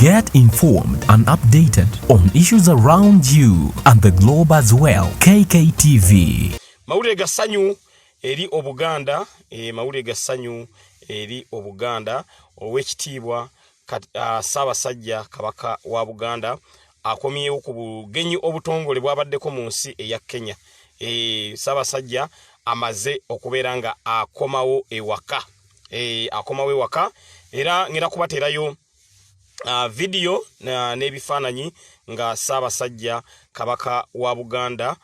Get informed and updated on issues around you and the globe as well. KKTV. Mawulire gassanyu eri Obuganda, mawulire gassanyu eri Obuganda, owekitiibwa Ssabasajja Kabaka wa Buganda akomyewo ku bugenyi obutongole bwabaddeko mu nsi eya Kenya. Ssabasajja amaze okubeera nga akomawo ewaka. Akomawo ewaka era ngera kubateerayo video n'ebifaananyi nga Ssabasajja Kabaka wa Buganda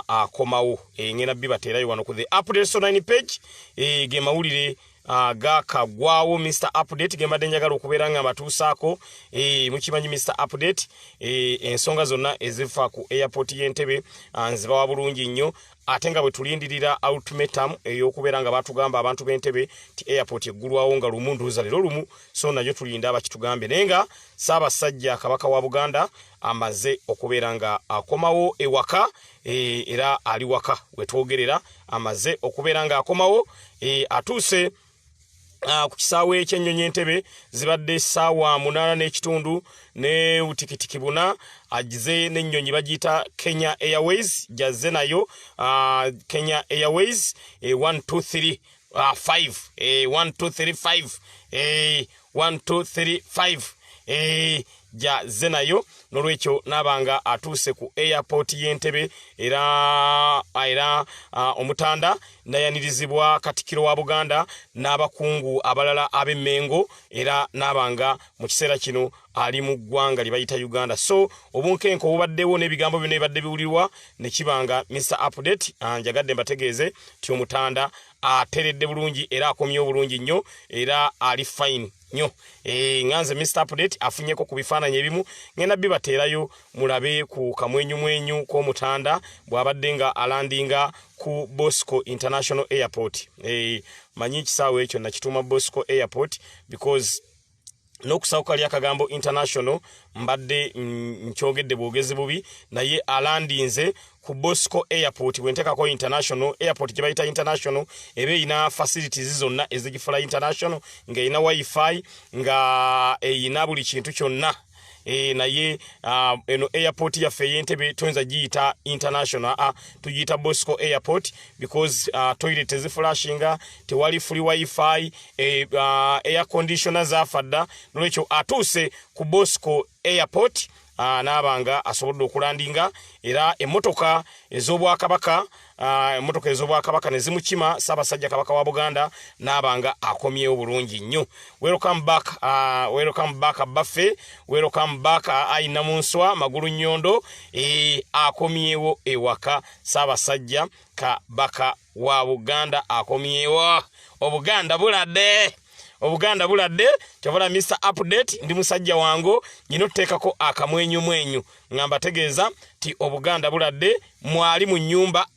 akomawo. Ngena bibateerayo wano ku the update online page. Ge mawulire gakagwawo Mr. Update ge mbadde njagala okubeera nga mbatuusaako. Mukimanyi Mr. Update ensonga zonna ezifa ku airport y'Entebbe nzibawa bulungi nnyo, ate nga bwe tulindirira ultimatum ey'okubeera nga batugamba abantu b'Entebbe ti airport eggulwawo nga lumu nduuza leero lumu, so nayo tulinda abakitugambe. Naye nga Ssabasajja Kabaka wa Buganda amaze okubeera nga akomawo ewaka, era ali waka wetwogerera, amaze okubeera nga akomawo, atuuse ku kisaawe ekyennyonyi Entebbe. Zibadde ssaawa 8:30 ne utikitiki buna agize n'ennyonyi bagiyita Kenya Airways, jazze nayo Kenya Airways 123 5 1235 1235 jazze nayo. Nolwekyo nabanga atuuse ku airport y'Entebbe era omutanda nayanirizibwa Katikkiro wa Buganda n'abakungu abalala ab'Emmengo, era nabanga mu kiseera kino ali mu ggwanga libayita Uganda. So obunkenko obubaddewo n'ebigambo byonna ebibadde biwulirwa ne kibanga Mr. Update njagadde mbategeeze ti omutanda ateredde bulungi era akomyewo bulungi nnyo era ali fine nnyo. Nganze Mr. Update afunyeko ku bifaananyi ebimu, ngenda bibateerayo mulabe ku kamwenyumwenyu k'omutanda bw'abadde nga alandinga ku Bosco International Airport. Manyi kisaawe ekyo nakituuma Bosco Airport because n'okusawuka lya kagambo international mbadde nkyogedde bwogezi bubi, naye alandinze ku Bosco Airport. Wentekako international airport gye bayita international eba eyina facilities zonna ezigifula international, nga eyina wifi, nga eyina buli kintu kyonna. Naye eno airport yaffe y'Entebbe tuyinza giyita international, tugiyita Bosco Airport because toilet eziflashinga, tewali free wifi, air conditioner zafadda. Nolwekyo atuuse ku Bosco Airport n'abanga asobodde okulandinga, era emmotoka ez'Obwakabaka ne zimukima Ssabasajja Kabaka wa Buganda n'abanga akomyewo bulungi nnyo. Welcome back Baffe, welcome back Aina Munswa Magulu Nyondo. Akomyewo ewaka Ssabasajja Kabaka wa Buganda akomyewo. Obuganda buladde kyabula Mr. Update ndi musajja wango nyino tuteekako akamwenyumwenyu ngamba tegeeza ti Obuganda buladde, mwali mu nnyumba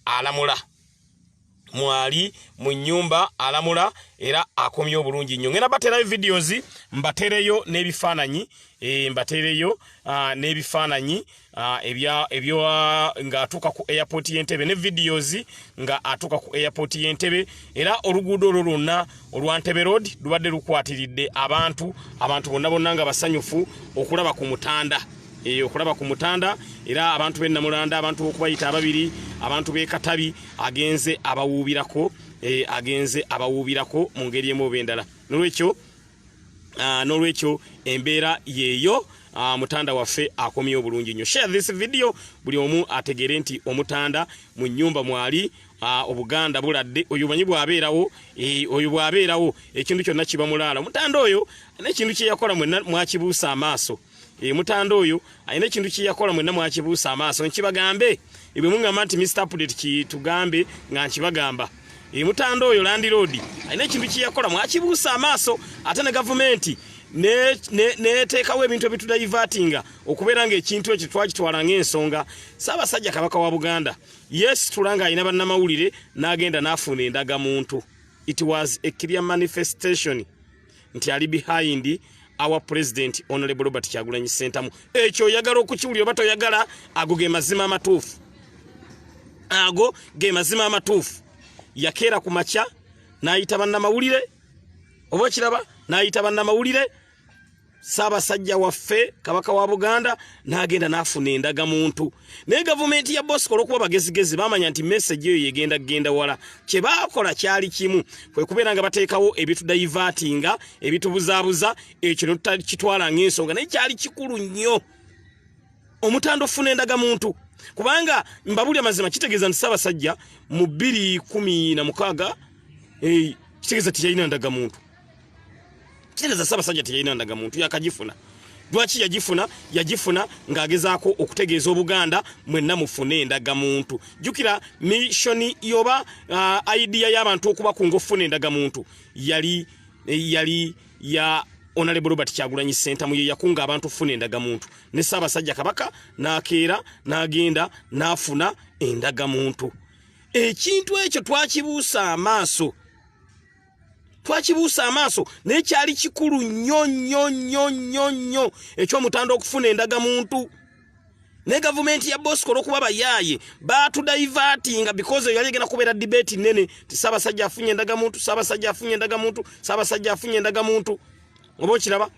alamula, era akomyewo bulungi nnyo. Ngenda bateerayo videos, mbateereyo n'ebifaananyi ebyo nga atuuka ku airport y'Entebbe, ne videos nga atuuka ku airport y'Entebbe. Era oluguudo olwo lwonna olwa Ntebbe Road lubadde lukwatiridde abantu bonna nga basanyufu okulaba ku mutanda, era abantu b'e Namulanda, abantu b'okubayita ababiri, abantu b'e Katabi agenze abawuubirako mu ngeri emu oba endala. Nolwekyo embeera yeeyo, mutanda waffe akomyewo bulungi nnyo. Share this video buli omu ategere nti omutanda mu nnyumba mwali. Obuganda buladde, oyo manyi bw'abeerawo, ekintu kyonna kiba mulaala. Omutanda oyo alina ekintu kye yakola mwenna mwakibuusa amaaso. Mutanda oyo alina ekintu kye yakola mwenna mwakibuusa amaaso. Nkibagambe bwe mungamba nti Mr. Update kitugambe nga nkibagamba. Mutanda oyo Land Road alina ekintu kye yakola mwakibuusa amaaso, ate ne gavumenti neteekawo ebintu ebitudivertinga okubeera nga ekintu ekyo twakitwala ng'ensonga. Ssabasajja Kabaka wa Buganda yes tulanga alina bannamawulire n'agenda n'afuna endagamuntu. It was a clear manifestation nti ali behind our president Honorable Robert Kyagulanyi Ssentamu. Ekyo oyagala okukiwulira oba toyagala, ago ge mazima amatuufu. Yakeera ku makya n'ayita bannamawulire, oba kiraba n'ayita bannamawulire Ssabasajja waffe Kabaka wa Buganda n'agenda n'afuna endagamuntu. Naye gavumenti ya Bosco olw'okuba bagezigezi bamanya nti message eyo yegenda kugenda wala. Kye baakola kyali kimu kwe kubeera nga bateekawo ebitudaivatinga ebitubuzaabuza ekyo kitwala ng'ensonga naye kyali kikulu nnyo omutanda ofuna endagamuntu. Kubanga mbabuli amazima kitegeeza nti Ssabasajja mu 2016 kitegeeza tiyalina ndagamuntu. Kitegeeza Ssabasajja tiyalina ndagamuntu yakagifuna. Lwaki yagifuna ng'agezaako okutegeeza Obuganda mwenna mufune endagamuntu. Jjukira mission yoba idea y'abantu okuba ku ngofuna endagamuntu yali ya Honorable Robert Kyagulanyi Center muye yakunga abantu funa endagamuntu. Ne Ssabasajja Kabaka n'akeera n'agenda n'afuna endagamuntu. Ekintu ekyo twakibuusa amaaso. Naye kyali kikulu nnyo eky'omutanda okufuna endagamuntu. Ne gavumenti ya Bosco olw'okuba bayaaye baatudaivatinga because yali egenda kubeera debate nene ti Ssabasajja afunye endagamuntu, Ssabasajja afunye endagamuntu, Ssabasajja afunye endagamuntu. Oba okiraba?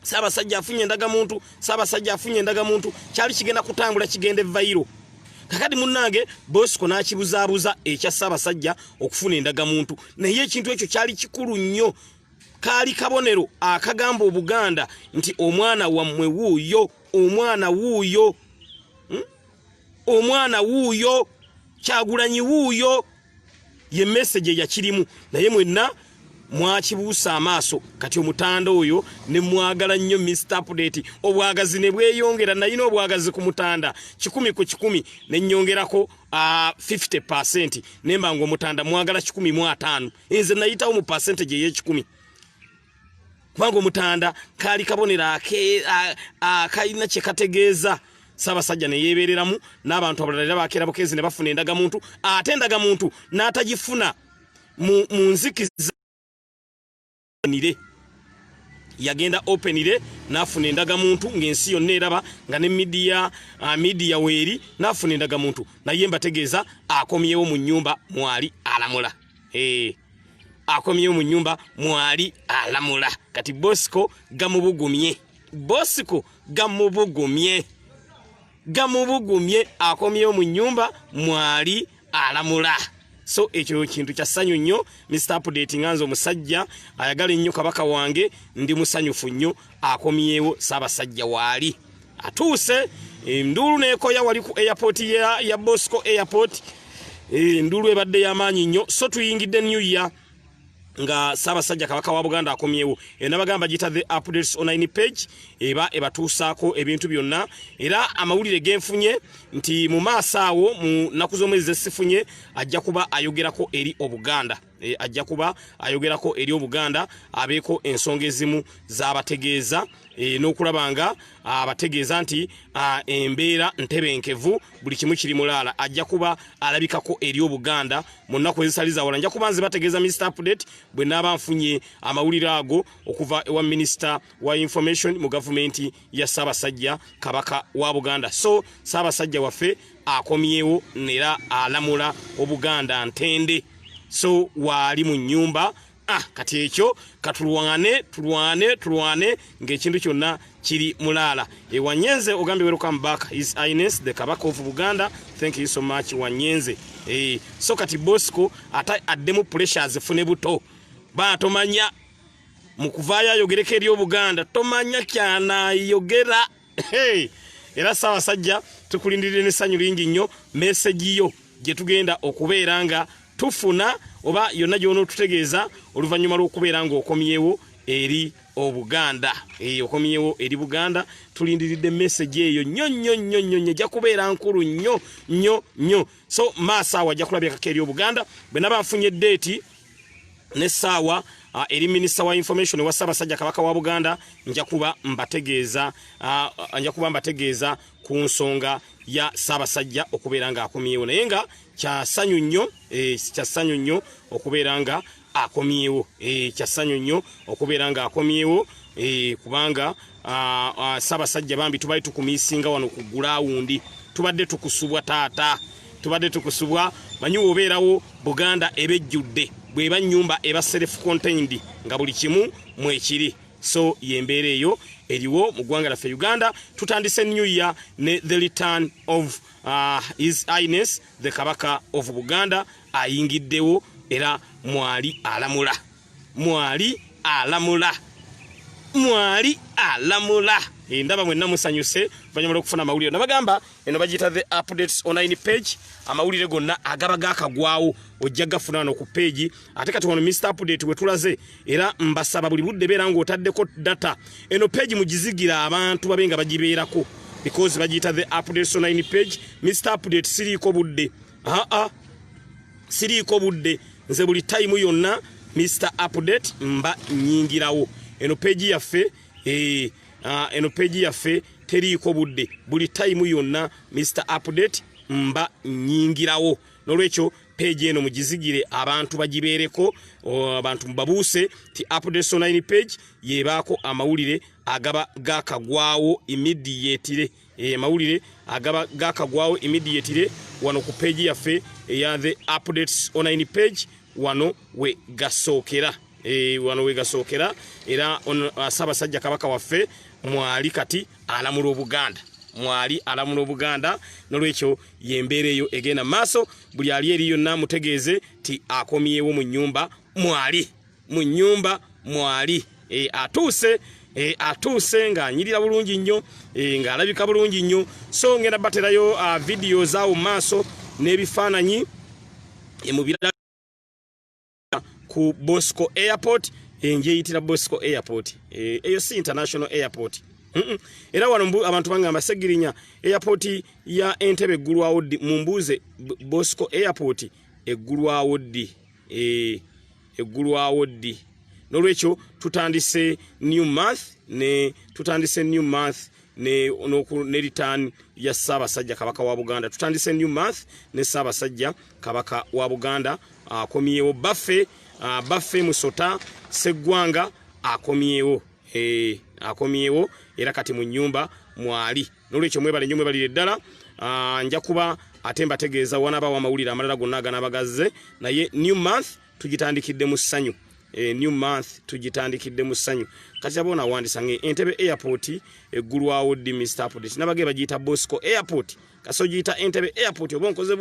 Ssabasajja afunye endagamuntu, Ssabasajja afunye endagamuntu. Kyali kigenda kutambula kigende viral. Kakati munnange Bosco n'akibuzaabuza ekya Ssabasajja okufuna endagamuntu. Naye ekintu ekyo kyali kikulu nnyo. Kaali kabonero akagamba Obuganda nti omwana wammwe wuuyo, omwana wuuyo, Kyagulanyi wuuyo. Ye message yakirimu. Naye mwenna mwakibuusa amaaso kati omutanda oyo ne mwagala nnyo Mr. Update. Obwagazi ne bweyongera nayina obwagazi ku mutanda 10 ku 10 ne nnyongerako 50% nemba ngo omutanda mwagala 15. Nze nayitawo mu percentage ye10. Kubanga omutanda kaali kabonera akayina kye kategeeza. Ssabasajja ne yeebereramu n'abantu abalala bakeera bukezi ne bafuna endagamuntu. Ate endagamuntu n'atagifuna mu nzikiza yagenda openire n'afuna endagamuntu ng'ensi yonna eraba nga ne media weeri n'afuna endagamuntu. Naye mbategeeza akomyewo mu nnyumba mwali alamula. Akomyewo mu nnyumba mwali alamula. Kati Bosco gamubugumye. Akomyewo mu nnyumba mwali alamula. So ekyo kintu kya ssanyu nnyo. Mr. Update nganzo omusajja ayagala ennyo Kabaka wange ndi musanyufu nnyo akomyewo Ssabasajja waali atuuse. Ndulu nekoya wali ku airport ya Bosco airport. Ndulu ebadde y'amaanyi nnyo. So tuyingidde New Year nga Ssabasajja Kabaka wa Buganda akomyewo. Nabagamba gita the updates online page ebatuusaako ebintu byonna. Era amawulire genfunye nti mu maaso awo mu nnaku z'omwezi sifunye ajja kuba ayogerako eri Obuganda. Abeeko ensonga ezimu z'abategeeza n'okulaba nga abategeeza nti embeera ntebenkevu buli kimu kiri mulaala. Ajja kuba alabikako eri Obuganda mu nnaku ezisaliza wala. Nja kuba nze bategeeza Mr. Update bwe naaba nfunye amawulire ago okuva ewa Minister wa Information mu gavumenti ya Ssabasajja Kabaka wa Buganda. So Ssabasajja waffe akomyewo nera alamula Obuganda ntende. So waali mu nnyumba. Kati ekyo katulwane ng'ekintu kyonna kiri mulaala. Wanyenze ogambe welcome back. His Highness the Kabaka of Buganda. Thank you so much Wanyenze. So kati Bosco addemu pressures fune buto. Tomanya mukuvaayo ayogereko eri Obuganda. Tomanya kyana yogera. Era Ssabasajja tukulindirire n'essanyu lingi nnyo message yo gye tugenda okubeera nga tufuna oba yonna gy'onootutegeeza oluvannyuma lw'okubeera ng'okomyewo eri Obuganda. Okomyewo eri Buganda tulindiridde message eyo nnyo ejja kubeera nkulu nnyo. So maaso ajja kulabikako eri Obuganda. Bwe naba nfunye date n'essaawa eri Minister wa Information wa Ssabasajja Kabaka wa Buganda nja kuba mbategeeza ku nsonga ya Ssabasajja okubeera nga akomyewo. Naye nga kya ssanyu nnyo okubeera nga akomyewo. Kubanga Ssabasajja bambi tubali tukumisinga wano ku gulawundi. Tubadde tukusubwa taata. Manyi obeerawo Buganda ebejjudde bweba nnyumba eba self contained nga buli kimu mwekiri. so yembeere eyo eriwo mu ggwanga laffe Uganda. Tutandise new year ne the return of His Highness the Kabaka of Buganda ayingiddewo era mwali alamula ndaba mwenna musanyuse vanyuma okufuna amawulire nabagamba eno bagita the updates online page amawulire gonna agaba gakagwawo ojja gafunana ku page ate kati wono Mr Update wetulaze era mbasaba buli budde beera ng'otaddeko data eno page mugizigira abantu babenga bagibeerako because bagita the updates online page. Mr Update siriiko budde siriiko budde nze buli time yonna Mr Update mba nyingirawo eno page yaffe eno page yaffe teriiko budde buli time yonna Mr Update mba nyingirawo nolwekyo page eno mugizigire abantu bagibeereko abantu mbabuuse ti updates online page yebaako amawulire agaba gakagwawo immediately mawulire agaba gakagwawo immediately wano ku page yaffe ya the updates online page wano we gasookera era Ssabasajja Kabaka waffe mwali kati alamula Buganda nolwekyo yembeereyo egenda maaso buli ali eri yonna mutegeeze ti akomyewo mu nyumba mwali atuuse ng'anyirira bulungi nnyo ng'alabika bulungi nnyo so ngenda baterayo video zaawo maaso n'ebifaananyi emubira ku Bosco Airport enjeyitira Bosco Airport eyo si international airport era wano abantu bangamba Segirinya airport ya Entebbe eggulwawo ddi mumbuuze Bosco Airport eggulwawo ddi nolwekyo tutandise new month ne return ya Ssabasajja Kabaka wa Buganda tutandise new month ne Ssabasajja Kabaka wa Buganda akomyewo baffe musota Sseggwanga akomyewo era kati mu nyumba mwali nolwekyo mwebale nnyo mwebalire ddala nja kuba ate mbategeeza wanaba wamawulire amalala gonna aganabagazze naye new month tugitandikidde mu ssanyu kati abona wandisange Entebbe airport eggulwawo ddi Mr Update nabage bagiyita Bosco Airport kaso giyita Entebbe airport oba nkoze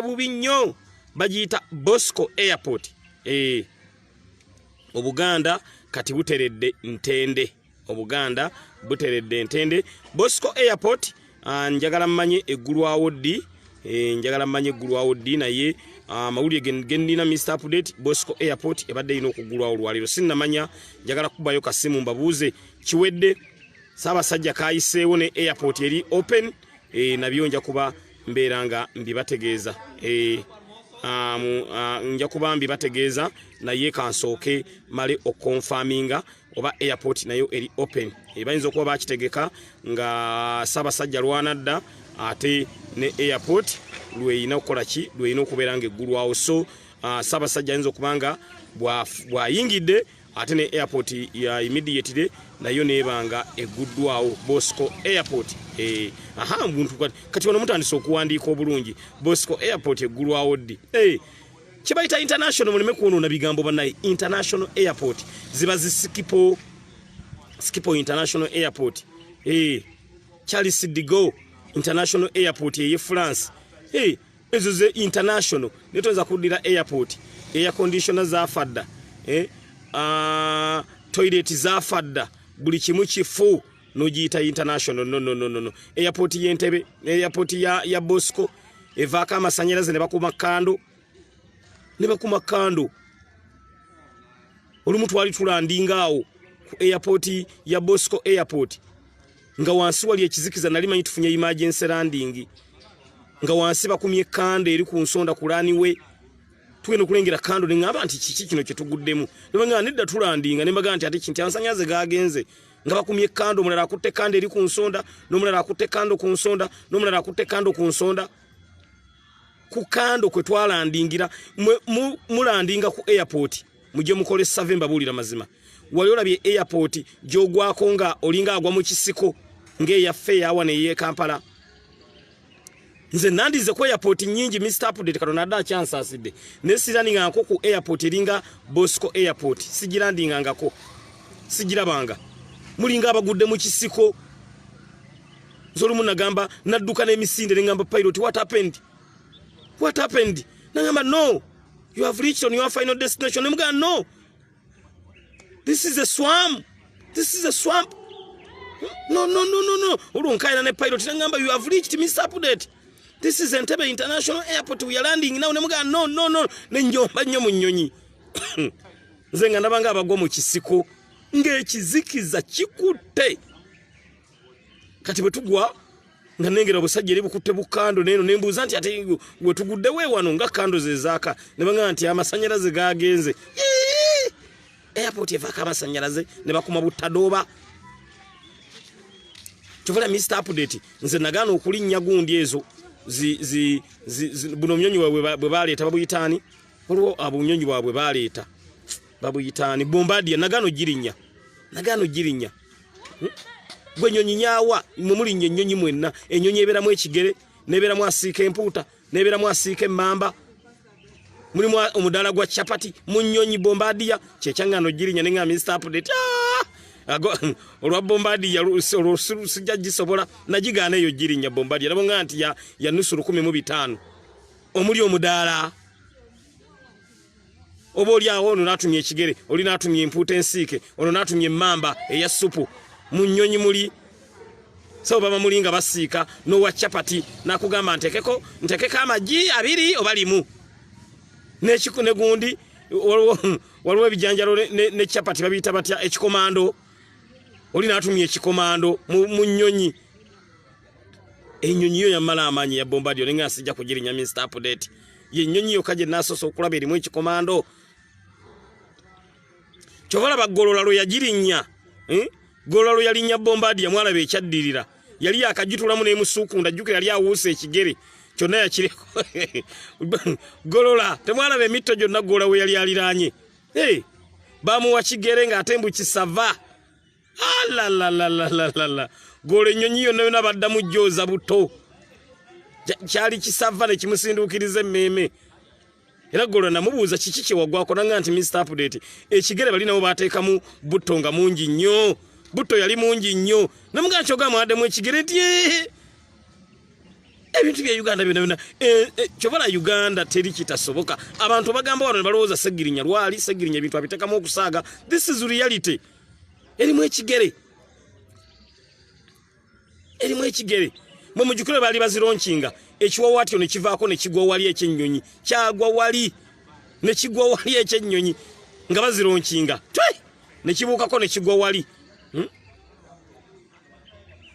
bubi nnyo bagiyita Bosco Airport Obuganda kati buteredde ntende Bosco Airport njagala mmanye eggulwawo ddi naye mawulire gendina Mr Update Bosco Airport ebadde ino okuggulwawo olwaliro sinnamanya njagala kubayo kasimu mbabuuze kiwedde Ssabasajja kayiseewo ne airport eri open nabyo nja kuba mbeera nga mbibategeeza nja kuba mbibategeeza naye kansooke male okonfaminga oba airport nayo eri open bayinza okuba bakitegeka nga Ssabasajja lwanadda ate ne airport lweyina okukolaki lweyina okubeera nga eggulwawo so Ssabasajja ayinza okubanga bwayingidde ate ne airport ya immediately nayo nebanga eguddwawo Bosco Airport muntu kati wano mutandise okuwandiika obulungi Bosco Airport eggulwawo ddi kibayita international muleme kuwonoona bigambo bannaye international airport ziba Skipo international airport Charles de Gaulle international airport ye France ezo ze international netoza kuddira airport air conditioner zafadda toilet zafadda buli kimu kifu nogiyita international no airport y'Entebbe airport ya Bosco evaako amasanyalaze ne bakuma kando olumu twali tulandingaawo ku airport ya Bosco Airport nga wansi wali ekizikiza nali manyi tufunye emergency landing nga wansi bakumye kando eri ku nsonda kulaniwe tugenda kulengera kando ngamba nti kiki kino kyetuguddemu nebanga nedda tulandinga nembaga nti ate kinti ansanyaze gagenze nga bakumye kando mulala akutte kando eri ku nsonda nomulala akutte kando ku nsonda nomulala akutte kando ku nsonda ku kando kwe twalandingira mulandinga ku airport muje mukole save mbabulira mazima wali olabye airport gyogwako nga olinga agwa mu kisiko nge yaffe yawa ne ye Kampala nze nandize ku airport nyingi Mr. Update katona da chance aside nesirandinga ngako ku airport eringa Bosco airport sigirandinga ngako sigirabanga mulinga abagudde mu kisiko nzolu munagamba nadduka n'emisinde ngamba pilot what happened nangamba no you have reached on your final destination mga no this is a swamp no ulunkaina ne pilot nangamba you have reached Mr. Update. This is Entebbe International Airport. We are landing now. No. Nenjomba nnyo mu nnyonyi. Nze nga ndabanga abagwa mu kisiko ng'ekizikiza kikutte. Kati bwe tugwa nga nengera obusajja eri bukutte bukando neno nembuuza nti ate we tugudde we wano nga kando ze zaaka ne banga nti amasanyalaze gaagenze. Airport evaako amasanyalaze ne bakuma buttadooba. Kyovula Mr. Update nze nagaana okulinnya gundi ezo buno mnyonyi bwe baleeta babuyitaani olwo abunyonyi bwabwe baleeta babuyitaani Bombardier nagaano girinya gwe nyonyi nyaawa mumulinnye ennyonyi mwenna ennyonyi ebeeramu ekigere n'ebeeramu asiika empuuta n'ebeeramu asiika emmamba mulimu omudaala gwa chapati mu nnyonyi Bombardier kyekyangano girinya ne nga Mr. Update olwa Bombardier sijja gisobola nagigaana eyo girinya Bombardier labonga nti ya nusu 115 omuli omudaala oba oli awo ono n'atumya ekigere oli n'atumya empuuta ensiike ono n'atumya emmamba eya supu mu nnyonyi muli so baba mulinga basiika n'owa chapati n'akugamba ntekeko amagi 2 oba limu n'ekiku ne gundi waliwo ebijanjalo ne chapati babiyita batya ekikomando oli n'atumya ekikomando mu nnyonyi ennyonyi yo yamala amaanyi ya Bombardier nenga asijja kugirinya Mr. Update ye nnyonyi yo kaje nasoso okulaba erimu ekikomando kyovala bagolola lo yagirinya golola lo yalinya Bombardier mwalabe ekyaddirira yali akajitulamu n'emusukunda jjukira yali awuuse ekigere kyonna yakireko golola temwalabe emitto gyonna golola we yali aliranye bamuwa kigere ng'atembu kisava la golola ennyonyi yonna baddamu jjooza buto kyali kisava ne kimusinduukiriza emmeme era golola namubuuza kiki kye waggwako nanga nti Mr. Update ekigere balinawo baateekamu butto nga mungi nnyo butto yali mungi nnyo namuga nkyogamu addemu ekigere nti ebintu bya Uganda byonna kyovala Uganda teri kitasoboka abantu bagamba wano ne balowooza segirinya lwali segirinya ebintu abiteekamu okusaaga this is reality erimu ekigere mwe mujukire baali bazironkinga ekiwawaatyo ne kivaako ne kigwa wali ekyennyonyi kyagwa wali ne kigwa wali ekyennyonyi nga bazironkinga ne kibuukako ne kigwa wali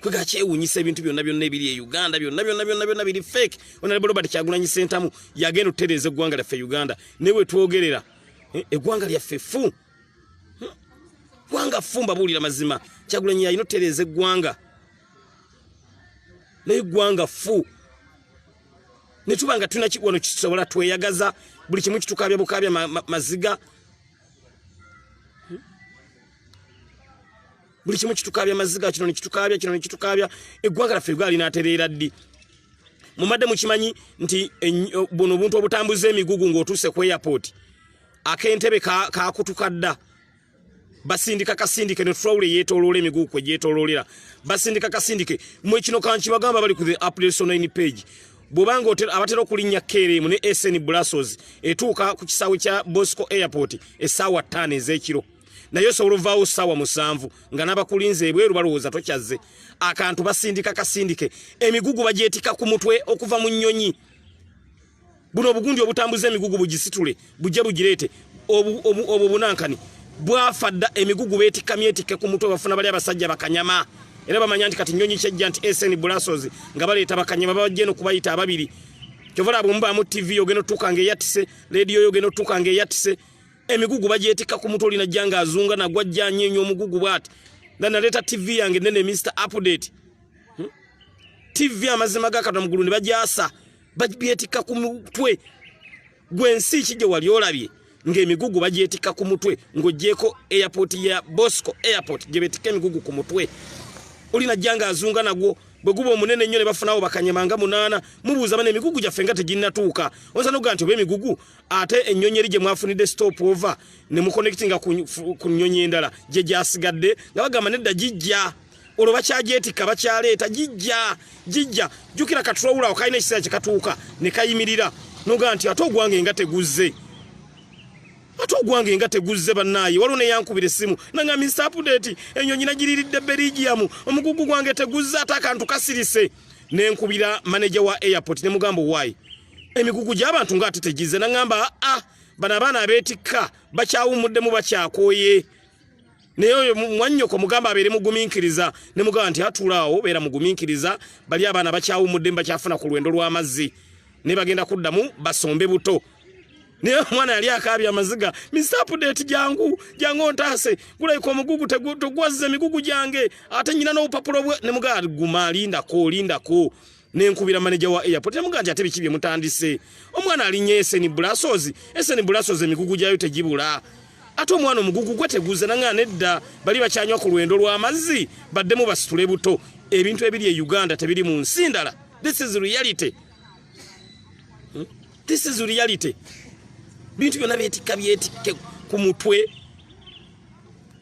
kwega kyewuunyisa ebintu byonna ebiri e Uganda byonna biri fake Honorable Robert Kyagulanyi Ssentamu yagenda otutereeza eggwanga lyaffe Uganda newe twogerera eggwanga lyaffe fu gwanga fu mbabuulira mazima Kyagulanyi yalina otutereeza eggwanga naye eggwanga fu ne tuba nga tulina wano kisobola tweyagaza buli kimu kitukaabya bukaabya maziga buli kimu kitukaabya maziga kino ne kitukaabya eggwanga lyaffe Uganda linaatereera ddi mumadde mukimanyi nti buno obuntu obutambuza emigugu ng'otuuse ku airport ak'Entebbe kaakutuka dda basindika kasindike ne trawule yeetooloola emigugu kwe gyetooloolera basindika kasindike mwe kino kankibagamba bali ku the update on 9 page bw'obanga abatera okulinnya KLM ne SN Brussels etuuka ku kisaawe kya Bosco Airport essaawa 5 ez'ekiro naye osobola ovaawo ssaawa 7 nga n'abakulinze ebweru balowooza tokyazze akantu basindika kasindike emigugu bagyetika ku mutwe okuva mu nnyonyi buno obugundi obutambuza emigugu bugisitule bujje bugireete obwo bunankani bwafadda emigugu beetikka myetike ku mutwe bafuna bali abasajja bakanyama era bamanya nti kati nnyonyi kyejja nti SN Brussels nga baleeta bakanyama babajje no kubayita ababiri kyovala bwemba mu TV ogeno tukanga eyatise radio yogeno tukanga eyatise emigugu bagyetika ku mutwe olina jjanga azunga na gwajja nyenyo omugugu bwati naleta TV yange nene Mr. Update TV amazima gakata mugulu ne bajasa bajyetika ku mutwe gwensi kijje wali olabye ng'emigugu bagyetika ku mutwe ng'ogyeko airport ya Bosco Airport gye beetika emigugu ku mutwe olina jjanga azunga nagwo bwe guba omunene nnyo ne bafunawo bakanyemanga 8 mubuuza bane emigugu gyaffe nga teginnatuuka onsa noga nti oba emigugu ate ennyonyi eri gye mwafunidde stop over ne muconnectinga ku nnyonyi endala gye gyasigadde nga bagamba nedda gijja olwo bakyajeetika bakyaleeta gijja jjukira katulowulawo kalina ekiseera kye katuuka ne kayimirira noga nti ate ogwange nga teguzze bannaayi waliwo ne yankubira essimu nanga Mr. Update ennyonyi nagiriridde Belgium omugugu gwange teguzze ate akantu kasirise nenkubira manager wa airport ne mugamba why emigugu gy'abantu ng'ate tegizze nangamba bano abaana abeetikka bakyawumuddemu bakyakooye naye oyo mwannyoko mugamba abeere mugumiikiriza ne mugamba nti atuulaawo beera mugumiikiriza bali abaana bakyawumuddemu bakyafuna ku lwendo lw'amazzi ne bagenda kuddamu basombe buto niyo mwana yali akaabya amaziga Mr. Update jangu ontaase gulayiko omugugu tegwazze emigugu gyange ate nyina n'obupapula bwe ne mugamba guma lindako nenkubira manager wa airport ne mugamba nti ate biki bye mutandise omwana alinye Eseni Blasozi emigugu gyayo tegibula ate omwana omugugu gwe teguzze nanga nedda bali bakyanywa ku lwendo lw'amazzi baddemu basitule buto ebintu ebiri e Uganda tebiri mu nsi ndala. This is reality. Bintu byonna byetikke ku mutwe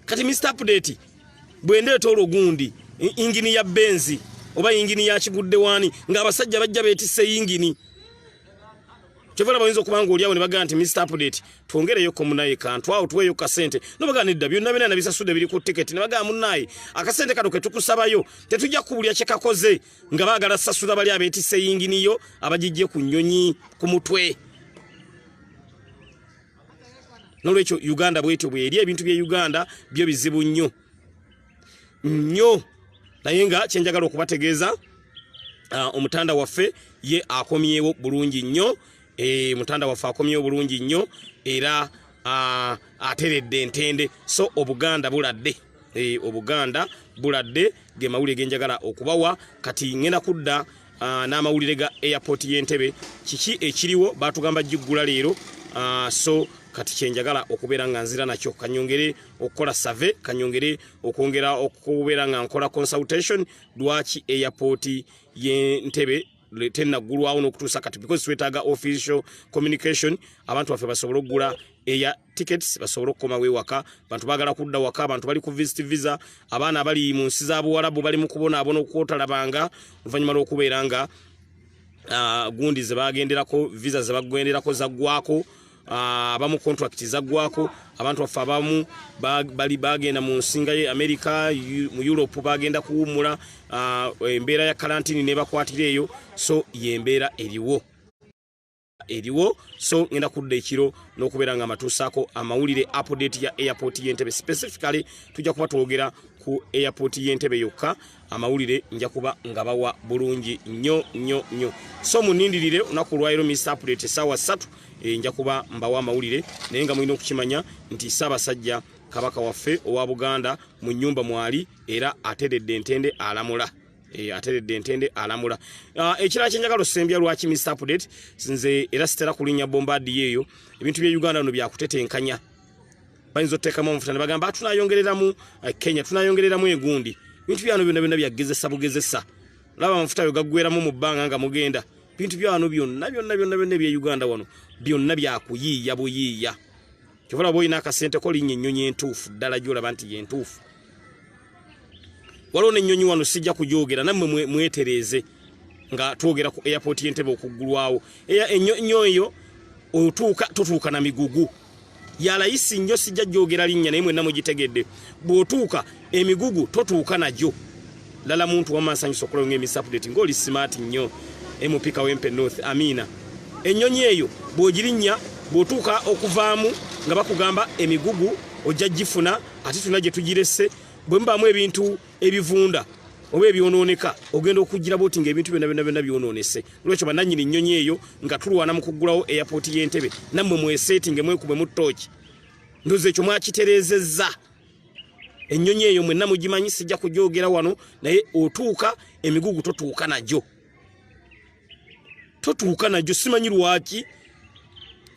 kati Mr. Update bwendeeta olugundi ingini ya benzi oba ingini ya kigudde wani ng'abasajja bajja beetisse ingini kyovera bayinza okubanga oliawo ne bagamba nti Mr. Update twongereyo komunaye kantu awo tuweeyo kasente nobaga nedda byonna byonna nabisasudde biri ku tiketi ne bagamba munnaye akasente kano ke tukusabayo tetujja kubulya kye kakoze nga baagala sasula bali abeetisse inginiyo abagijje ku nnyonyi ku mutwe. Nolwekyo Uganda bwetyo bweri ebintu bye Uganda byo bizibu nnyo naye nga kyenjagala okubategeeza omutanda waffe ye akomyewo bulungi nnyo era ateredde entende so Obuganda buladde ge mawulire genjagala okubawa kati ngenda kudda n'amawulire ga airport y'Entebbe kiki ekiriwo batugamba jiggula leero so kati kyenjagala okubeera nga nzira nakyo kanyongere okukola survey kanyongere okwongera okubeera nga nkola consultation lwaki airport y'Entebbe tennaggulwawo n'okutuusa kati because twetaaga official communication abantu baffe basobole okugula air tickets basobole okukomawo ewaka bantu baagala kudda waka abantu bali ku visit visa abaana bali mu nsi za Buwarabu bali mu kubonaabona okwotalabanga oluvannyuma lw'okubeera nga gundi ze bagenderako visa ze bagenderako zaggwako abamu contract zaggwako abantu baffe abamu bali bagenda mu nsinga ye America mu Europe bagenda kuwumula embeera ya quarantine ne bakwatira eyo so yembeera eriwo so ngenda kudda ekiro n'okubeera nga amatuusaako amawulire update ya airport y'Entebbe specifically tujja kuba twogera ku airport y'Entebbe yokka amawulire nja kuba nga bawa bulungi nnyo so munindirire olunaku lwaliro Mr. Update essaawa 3 nja kuba mbawa amawulire naye nga mulina okukimanya nti Ssabasajja Kabaka waffe owa Buganda mu nnyumba mwali era ateredde entende alamula ekirala kyenjagala osembya lwaki Mr. Update nze era sitera kulinnya bombadi eyo ebintu bya Uganda no byakutetenkanya bayinza oteekamu omufuta ne bagamba tunayongereramu Kenya tunayongereramu egundi bintu byano byonna byagezesa bugezesa laba amafuta yo gaggweramu mu bbanga nga mugenda bintu byano byonna bya Uganda wano byonna byakuyiiya buyiiya kyovula boyina akasente ko linnya ennyonyi entuufu ddala gyolaba nti yentuufu waliwo n'ennyonyi wano sijja kujoogera nammwe mwetereeze nga twogera ku airport y'Entebbe okuggulwawo ennyonyi eyo totuuka na migugu yalayisi nnyo sijja joogera linnya naye mwenna mugitegedde bw'otuuka emigugu totuuka nagyo lala muntu wamansanyusa okulawo ng'Mr. Update ng'oli smart nnyo N.U.P Kawempe North Amina ennyonyi eyo bw'ogirinnya bw'otuuka okuvaamu nga bakugamba emigugu ojja gifuna ate tuna gye tugirese bwe mubaamu ebintu ebivunda oba ebyonooneka ogenda okugira boti ng'ebintu byonna byonoonese olwekyo bannannyini nnyonyi eyo nga tulwana mu kuggulawo airport y'Entebbe nammwe mweseetinge mwekube mu ttooki ndoza ekyo mwakitereezezza ennyonyi eyo mwenna mugimanyi sijja kujoogera wano naye otuuka emigugu totuuka nagyo simanyi lwaki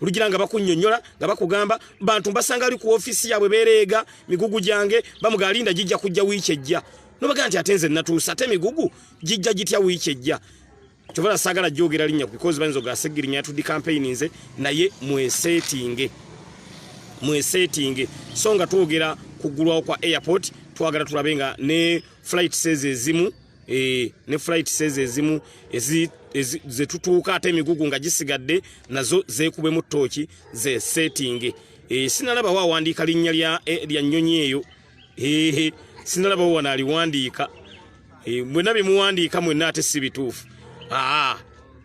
olugira nga bakunnyonnyola nga bakugamba bantu mbasanga ali ku ofisi yaabwe beereega migugu gyange bamugalinda gijja kujja wiiki ejja nobaga nti atenze natuusa ate emigugu gijja gitya wiiki ejja kyovala sagala jogera linnya because banzo gasegirinya tudi campaign nze naye mwesetting so nga twogera kugulwawo kwa airport twagala tulabenga ne flight says ezimu ze tutuuka ate emigugu nga gisigadde nazo zeekube mu ttooki ze setting sinalaba wawandiika linnya lya nnyonyi eyo sinalaba wana aliwandiika mwenna bimuwandiika mwenna ate si bituufu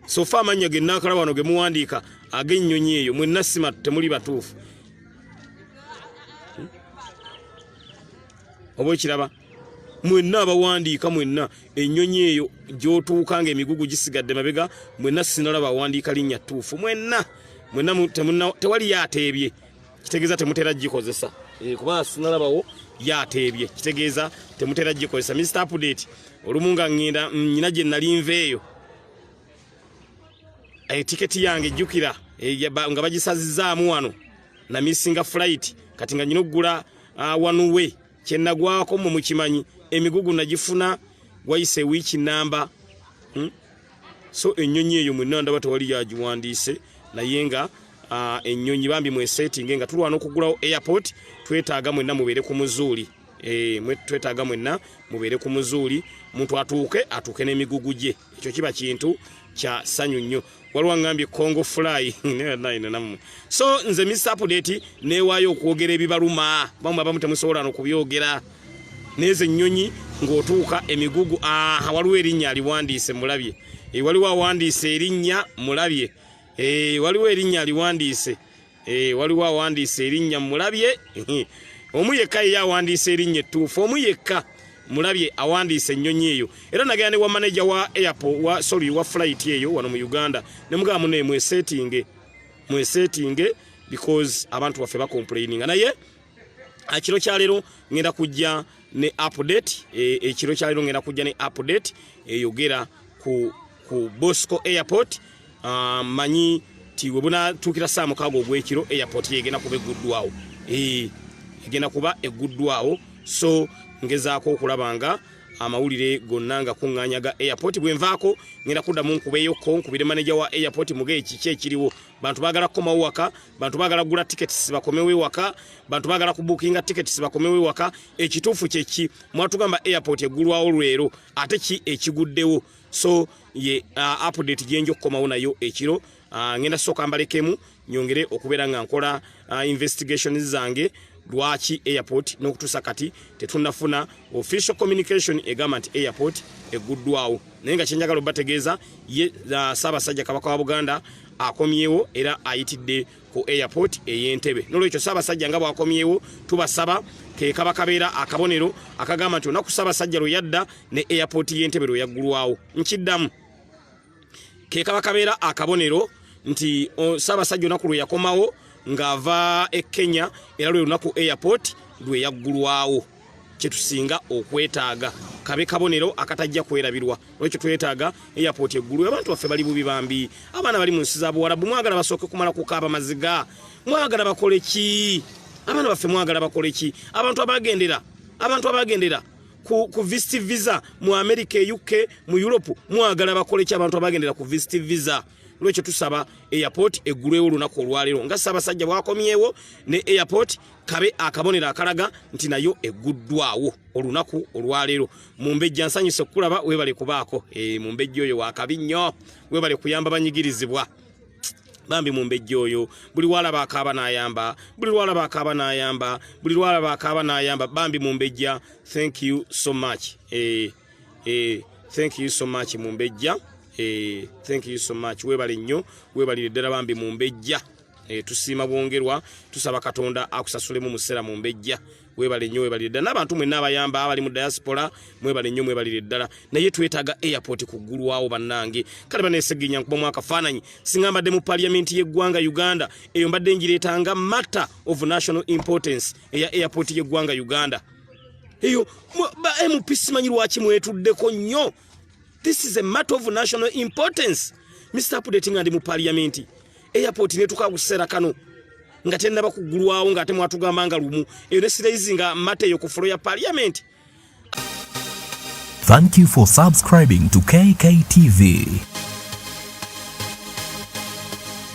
sofa amanya ge nakalaba wano ge muwandiika ag'ennyonyi eyo mwenna sima temuli batuufu oba ekiraba mwenna abawandiika mwenna ennyonyi eyo gy'otuuka ng'emigugu gisigadde mabega mwenna sinalaba awandiika linnya ttuufu mwenna tewali yateebye kitegeeza temutera gikozesa kuba sinalabawo yateebye kitegeeza temutera gikozesa Mr. Update olumu nga ngenda nyina gye nali nveeyo tiketi yange ejjukira nga bagisazizaamu wano na missinga flight kati nga nyina okugula wanuwe kyennagwako mu mukimanyi emigugu nagifuna wayise wiiki namba so ennyonyi eyo mwenna ndaba tewali yagiwandiise naye nga ennyonyi bambi mwesetting nga tulwana okugulawo airport twetaaga mwenna mubeere ku muzuuli twetaaga mwenna mubeere ku muzuuli muntu atuuke n'emigugu gye ekyo kiba kintu kya ssanyu nnyo waliwo ngambye Congo fly so nze Mr. Update neewaayo okwogera ebibaluma bamu abamu temusobola n'okubyogera neeze ennyonyi ng'otuuka emigugu waliwo erinnya aliwandiise mulabye waliwo awandiise erinnya mulabye waliwo erinnya aliwandiise waliwo awandiise erinnya mulabye omu yekka ye awandiise erinnya ettuufu omu yekka mulabye awandiise ennyonyi eyo era nagenda ne wa manager wa airport wa flight eyo wano mu Uganda ne mugamba muno mwesetting because abantu baffe bacomplaininga naye ekiro kya leero ngenda kujja ne update ekiro kya leero ngenda kujja ne update eyogera ku Bosco airport manyi tiwe buna tukira saa mukago ogw'ekiro airport yegenda kuba eguddwawo egenda kuba eguddwawo so ngezaako okulabanga amawulire gonna nga kuŋŋaanyaga airport bwenvaako ngenda kuddamu nkubeeyoko nkubire manager wa airport muge kiki ekiriwo bantu baagala kukomawo waka bantu baagala kugula tickets bakomewo waka bantu baagala kubukinga tickets bakomewo waka ekituufu kyeki mwatugamba airport eggulwawo lwero ate ki ekiguddewo so ye update gyenjo kukomawo nayo ekiro ngenda sooka mbalekemu nyongere okubeera nga nkola investigations zange lwaki airport n'okutuusa kati tetunnafuna official communication egamba nti airport eguddwawo naye nga kyenjagala obategeeza ye Ssabasajja Kabaka wa Buganda akomyewo era ayitidde ku airport ey'Entebbe n'olwekyo Ssabasajja nga bw'akomyewo tubasaba ke kaba kabeera akabonero akagamba nti onaku Ssabasajja lwe yadda ne airport y'Entebbe lwe yaggulwawo nkiddamu ke kaba kabeera akabonero nti Ssabasajja onaku lwe yakomawo ngava Kenya era lwe lunaku airport lwe yaggulwawo kyetusinga okwetaaga kabe kabonero akatajja kwerabirwa olwekyo twetaaga airport eggulwe abantu baffe bali bubi bambi abaana bali mu nsi za Buwarabu mwagala basooke kumala kukaaba maziga mwagala bakole ki abaana baffe mwagala bakole ki abantu abagendera ku visit visa mu America UK mu Europe mwagala bakole ki abantu abagendera ku visit visa lwekyo tusaba airport eggulwewo lunaku olwaleero nga Ssabasajja bwakomyewo ne airport kabe akabonera akalaga nti nayo eguddwawo olunaku olwaleero mumbejja nsanyuse kulaba webale kubaako mumbejja oyo wakabi nnyo webale kuyamba banyigirizibwa bambi mumbejja oyo buli lwalaba akaaba n'ayamba bambi mumbejja thank you so much thank you so much mumbejja thank you so much webale nnyo webalire ddala bambi mumbejja tusiima bwongerwa tusaba Katonda akusasulemu musera mumbejja webale nnyo webalire ddala n'abantu mwenna abayamba abali mu diaspora mwebale nnyo mwebalire ddala naye twetaaga airport kuggulwawo bannange kale baneeseginya nkuba mwaka faananyi singambadde mu parliament y'eggwanga Uganda eyo mbadde ngireetanga matter of national importance eya airport y'eggwanga Uganda eyo M.P simanyi lwaki mwetuddeko nnyo. This is a matter of national importance. Mr. Update nga ndi mu parliament. Airport ne tukagusera kano. Nga tennaba kuggulwawo nga ate mwatugamba nga lumu. Eyo ne sirayizinga matter yo ku floor ya parliament. Thank you for subscribing to KKTV.